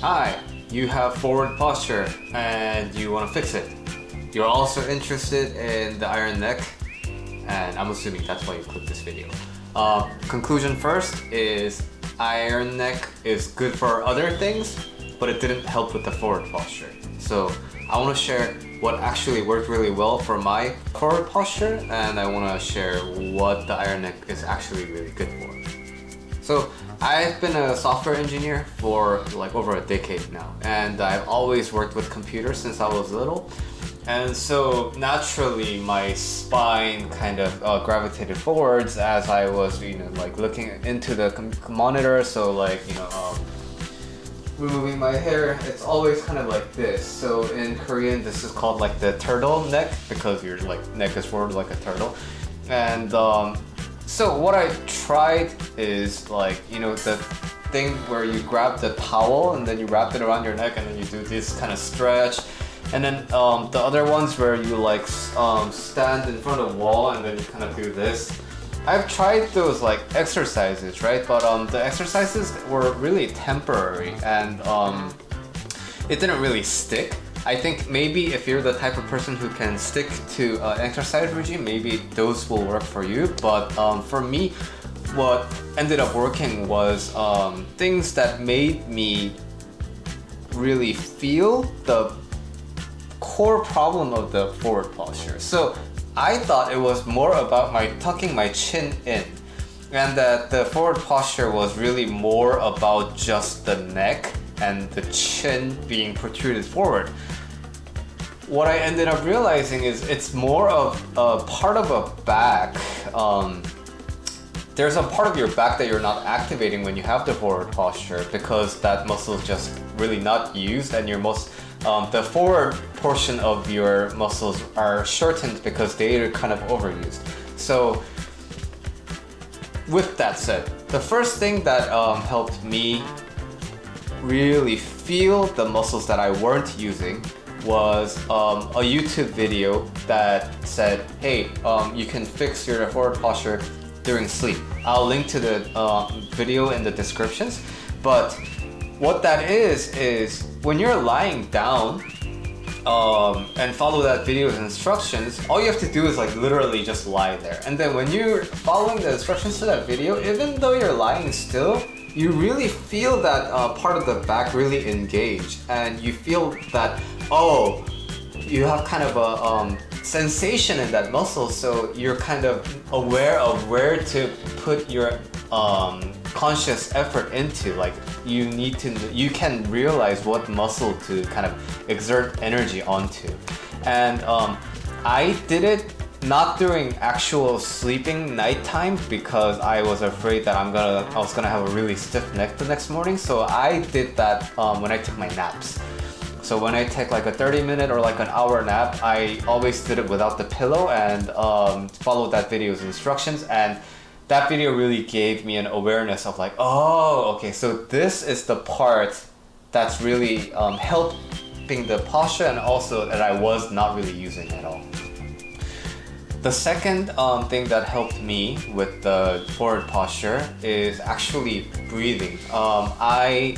Hi, you have forward posture and you want to fix it. You're also interested in the iron neck, and I'm assuming that's why you clicked this video. Conclusion first is iron neck is good for other things, but it didn't help with the forward posture. So I want to share what actually worked really well for my forward posture, and I want to share what the iron neck is actually really good for. So I've been a software engineer for like over a decade now, and I've always worked with computers since I was little. And so naturally my spine kind of gravitated forwards as I was, like looking into the monitor. So like, removing my hair, it's always kind of like this. So in Korean, this is called like the turtle neck because your like neck is forward like a turtle. And so what I tried is like, the thing where you grab the towel and then you wrap it around your neck and then you do this kind of stretch. And then the other ones where you like stand in front of a wall and then you kind of do this. I've tried those like exercises, right? But the exercises were really temporary and it didn't really stick. I think maybe if you're the type of person who can stick to exercise regime, maybe those will work for you. But for me, what ended up working was things that made me really feel the core problem of the forward posture. So I thought it was more about tucking my chin in, and that the forward posture was really more about just the neck and the chin being protruded forward. What I ended up realizing is it's more of a part of a back. There's a part of your back that you're not activating when you have the forward posture because that muscle is just really not used, and the forward portion of your muscles are shortened because they are kind of overused. So with that said, the first thing that helped me really feel the muscles that I weren't using was a YouTube video that said, hey, you can fix your forward posture during sleep. I'll link to the video in the descriptions. But what that is when you're lying down and follow that video's instructions, all you have to do is like literally just lie there. And then when you're following the instructions to that video, even though you're lying still, you really feel that part of the back really engage, and you feel that, you have kind of a sensation in that muscle, so you're kind of aware of where to put your conscious effort into. Like you can realize what muscle to kind of exert energy onto. And I did it not during actual sleeping nighttime because I was afraid that I was gonna have a really stiff neck the next morning. So I did that when I took my naps. So when I take like a 30-minute or like an hour nap, I always did it without the pillow and followed that video's instructions. And that video really gave me an awareness of like, okay, so this is the part that's really helping the posture, and also that I was not really using at all. The second thing that helped me with the forward posture is actually breathing. I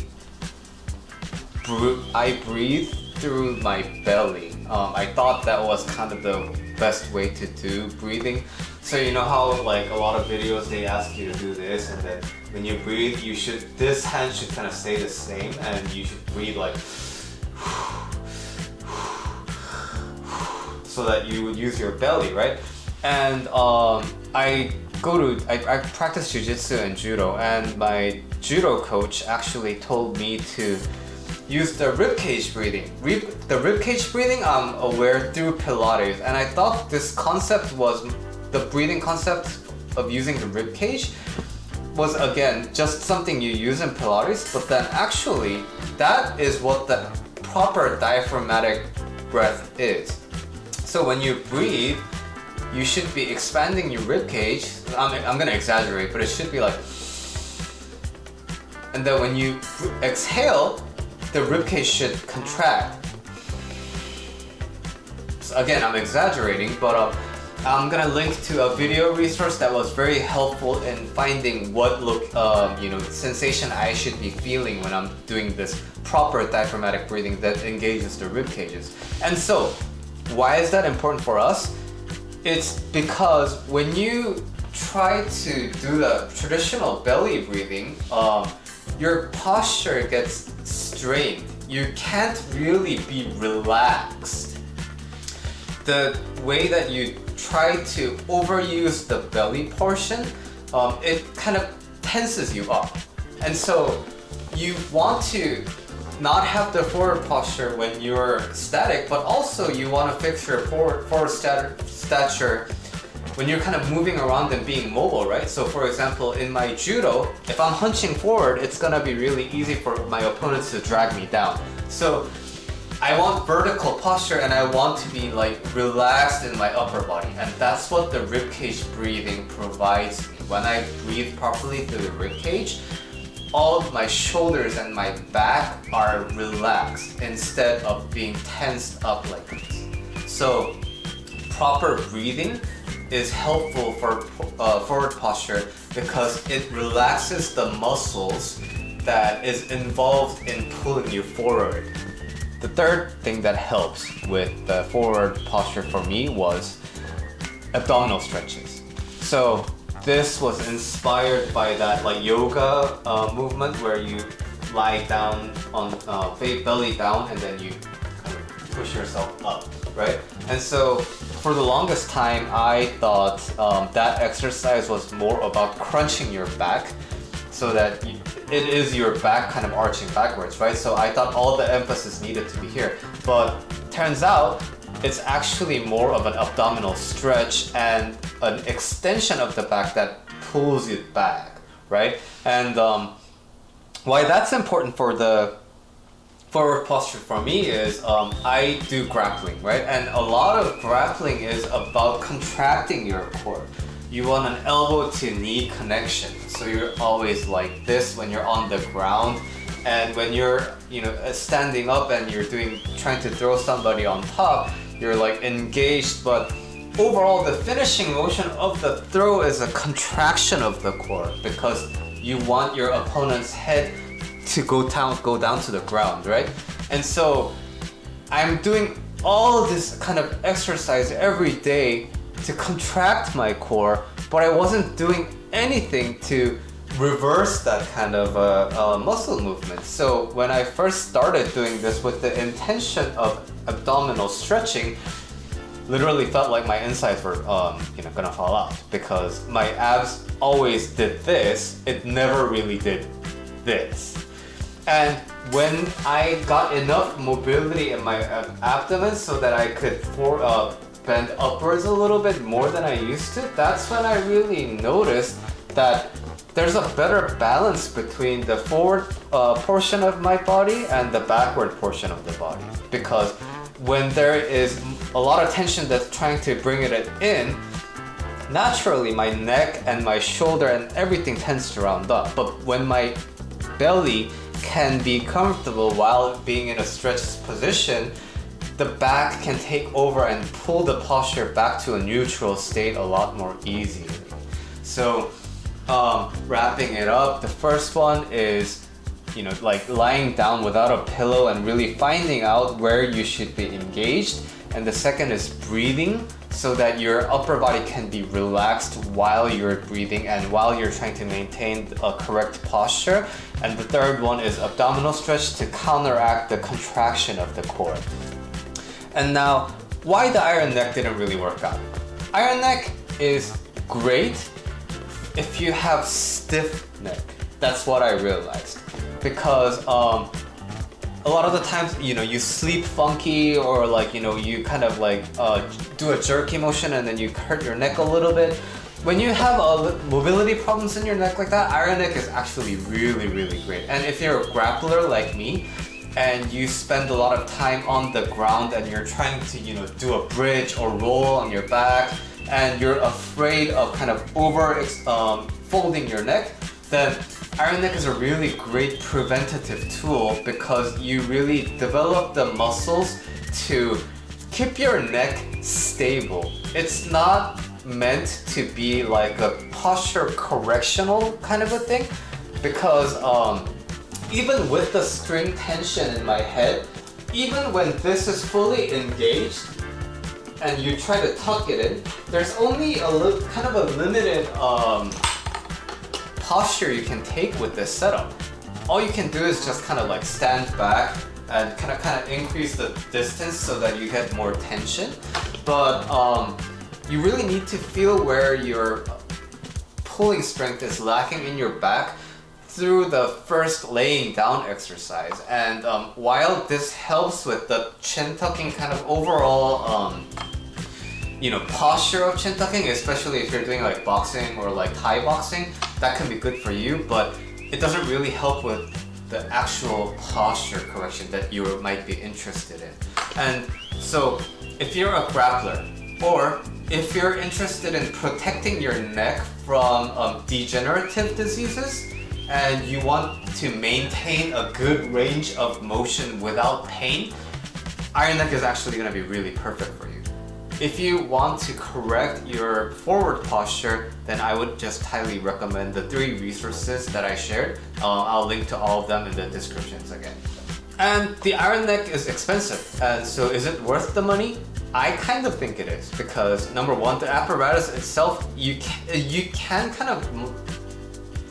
breathe through my belly. I thought that was kind of the best way to do breathing. So you know how like a lot of videos they ask you to do this, and then when you breathe, this hand should kind of stay the same, and you should breathe like so that you would use your belly, right? And I practice jiu-jitsu and judo, and my judo coach actually told me to use the ribcage breathing. The ribcage breathing I'm aware through Pilates, and I thought this concept was the breathing concept of using the ribcage was again just something you use in Pilates, but then actually that is what the proper diaphragmatic breath is. So when you breathe, you should be expanding your ribcage. I'm gonna exaggerate, but it should be like, and then when you exhale, the ribcage should contract. So again, I'm exaggerating, but I'm gonna link to a video resource that was very helpful in finding what sensation I should be feeling when I'm doing this proper diaphragmatic breathing that engages the rib cages. And so, why is that important for us? It's because when you try to do the traditional belly breathing, your posture gets strained. You can't really be relaxed. The way that you try to overuse the belly portion, it kind of tenses you up. And so you want to not have the forward posture when you're static, but also you want to fix your forward stature when you're kind of moving around and being mobile, right? So for example, in my judo, if I'm hunching forward, it's gonna be really easy for my opponents to drag me down. So I want vertical posture and I want to be like relaxed in my upper body, and that's what the ribcage breathing provides me. When I breathe properly through the ribcage, all of my shoulders and my back are relaxed instead of being tensed up like this. So proper breathing is helpful for forward posture because it relaxes the muscles that is involved in pulling you forward. The third thing that helps with the forward posture for me was abdominal stretches. So this was inspired by that like yoga movement where you lie down on belly down and then you kind of push yourself up, right? And so for the longest time I thought that exercise was more about crunching your back so that it is your back kind of arching backwards, right? So I thought all the emphasis needed to be here, but turns out it's actually more of an abdominal stretch and an extension of the back that pulls it back, right? And why that's important for the forward posture for me is I do grappling, right? And a lot of grappling is about contracting your core. You want an elbow to knee connection, so you're always like this when you're on the ground, and when you're standing up and you're trying to throw somebody on top, you're like engaged, but overall the finishing motion of the throw is a contraction of the core because you want your opponent's head to go down to the ground, right? And so I'm doing all this kind of exercise every day to contract my core, but I wasn't doing anything to reverse that kind of muscle movement. So when I first started doing this with the intention of abdominal stretching, literally felt like my insides were gonna fall out because my abs always did this, it never really did this. And when I got enough mobility in my abdomen so that I could bend upwards a little bit more than I used to, that's when I really noticed that there's a better balance between the forward portion of my body and the backward portion of the body. Because when there is a lot of tension that's trying to bring it in, naturally my neck and my shoulder and everything tends to round up. But when my belly can be comfortable while being in a stretched position, the back can take over and pull the posture back to a neutral state a lot more easily. So wrapping it up, the first one is like lying down without a pillow and really finding out where you should be engaged. And the second is breathing so that your upper body can be relaxed while you're breathing and while you're trying to maintain a correct posture. And the third one is abdominal stretch to counteract the contraction of the core. And now, why the iron neck didn't really work out? Iron neck is great if you have stiff neck. That's what I realized. Because a lot of the times, you sleep funky or you kind of do a jerky motion and then you hurt your neck a little bit. When you have mobility problems in your neck like that, iron neck is actually really, really great. And if you're a grappler like me, and you spend a lot of time on the ground and you're trying to do a bridge or roll on your back and you're afraid of kind of folding your neck, then iron neck is a really great preventative tool because you really develop the muscles to keep your neck stable. It's not meant to be like a posture correctional kind of a thing, because even with the string tension in my head, even when this is fully engaged and you try to tuck it in, there's only a little, kind of a limited posture you can take with this setup. All you can do is just kind of like stand back and kind of increase the distance so that you get more tension. But you really need to feel where your pulling strength is lacking in your back through the first laying down exercise. And while this helps with the chin tucking kind of overall posture of chin tucking, especially if you're doing like boxing or like Thai boxing, that can be good for you, but it doesn't really help with the actual posture correction that you might be interested in. And so if you're a grappler, or if you're interested in protecting your neck from degenerative diseases, and you want to maintain a good range of motion without pain, Iron Neck is actually going to be really perfect for you. If you want to correct your forward posture, then I would just highly recommend the 3 resources that I shared. I'll link to all of them in the descriptions again. And the Iron Neck is expensive, and so is it worth the money? I kind of think it is, because number one, the apparatus itself, you can kind of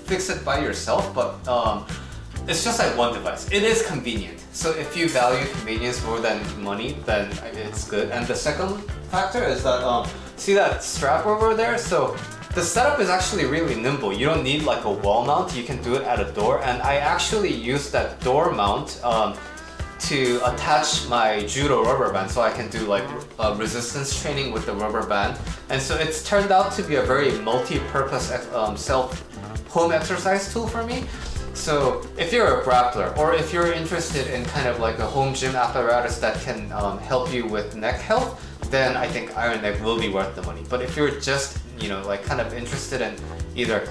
fix it by yourself, but it's just like one device. It is convenient. So if you value convenience more than money, then it's good. And the second factor is that, see that strap over there? So the setup is actually really nimble. You don't need like a wall mount. You can do it at a door. And I actually use that door mount to attach my judo rubber band, so I can do like resistance training with the rubber band. And so it's turned out to be a very multi-purpose home exercise tool for me. So if you're a grappler, or if you're interested in kind of like a home gym apparatus that can help you with neck health, then I think Iron Neck will be worth the money. But if you're just, like kind of interested in either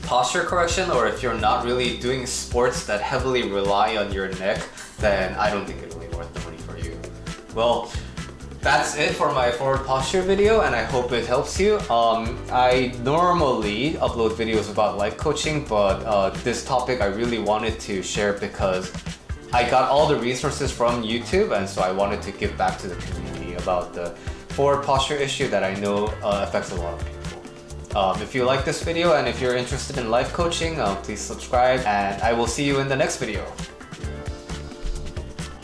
posture correction, or if you're not really doing sports that heavily rely on your neck, then I don't think it will be worth the money for you. Well, that's it for my forward posture video, and I hope it helps you. I normally upload videos about life coaching, but this topic I really wanted to share because I got all the resources from YouTube, and so I wanted to give back to the community about the forward posture issue that I know affects a lot of people. If you like this video and if you're interested in life coaching, please subscribe, and I will see you in the next video.